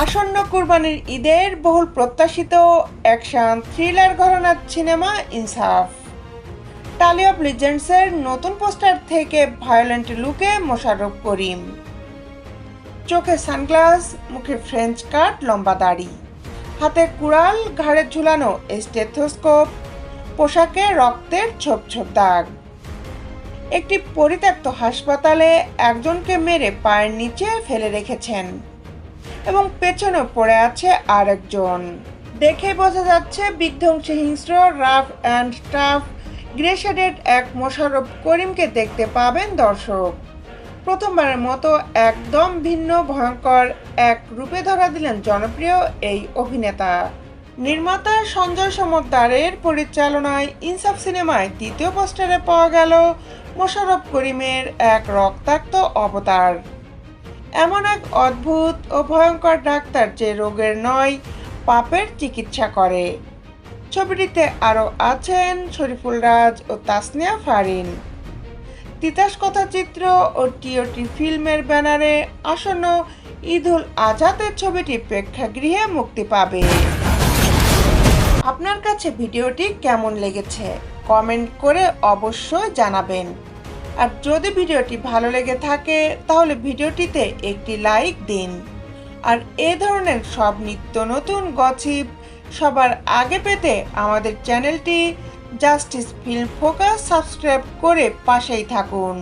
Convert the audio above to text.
আসন্ন কুরবানির ঈদের বহুল প্রত্যাশিত অ্যাকশন থ্রিলার ঘরানার সিনেমা ইনসাফ। টালি অফ লিজেন্ডসের নতুন পোস্টার থেকে ভায়োলেন্ট লুকে মোশাররফ করিম। চোখে সানগ্লাস, মুখে ফ্রেঞ্চ কাট, লম্বা দাড়ি, হাতে কুড়াল, ঘাড়ে ঝুলানো স্টেথোস্কোপ, পোশাকে রক্তের ছোপ ছোপ দাগ। একটি পরিত্যক্ত হাসপাতালে একজনকে মেরে পায়ের নিচে ফেলে রেখেছেন এবং পেছনে পড়ে আছে আরেকজন। দেখে বোঝা যাচ্ছে বিধ্বংসী হিংস্র, rough and tough, grey shaded এক মোশাররফ করিমকে দেখতে পাবেন দর্শক। প্রথমবারের মতো একদম ভিন্ন ভয়ঙ্কর এক রূপে ধরা দিলেন জনপ্রিয় এই অভিনেতা। নির্মাতা সঞ্জয় সমদ্দারের পরিচালনায় ইনসাফ সিনেমায় দ্বিতীয় পোস্টারে পাওয়া গেল মোশাররফ করিমের এক রক্তাক্ত অবতার। এমন এক অদ্ভুত ও ভয়ঙ্কর ডাক্তার যে রোগের নয়, পাপের চিকিৎসা করে। ছবিটিতে আরও আছেন শরীফুল রাজ ও তাসনিয়া ফারিন। তিতাস কথাচিত্র ও টিওটি ফিল্মের ব্যানারে আসন্ন ঈদুল আজহাতে ছবিটি প্রেক্ষাগৃহে মুক্তি পাবে। আপনার কাছে ভিডিওটি কেমন লেগেছে কমেন্ট করে অবশ্যই জানাবেন। আর যদি ভিডিওটি ভালো লেগে থাকে তাহলে ভিডিওটিতে একটি লাইক দিন। আর এ ধরনের সব নিত্য নতুন গসিপ সবার আগে পেতে আমাদের চ্যানেলটি জাস্টিস ফিল্ম ফোকাস সাবস্ক্রাইব করে পাশেই থাকুন।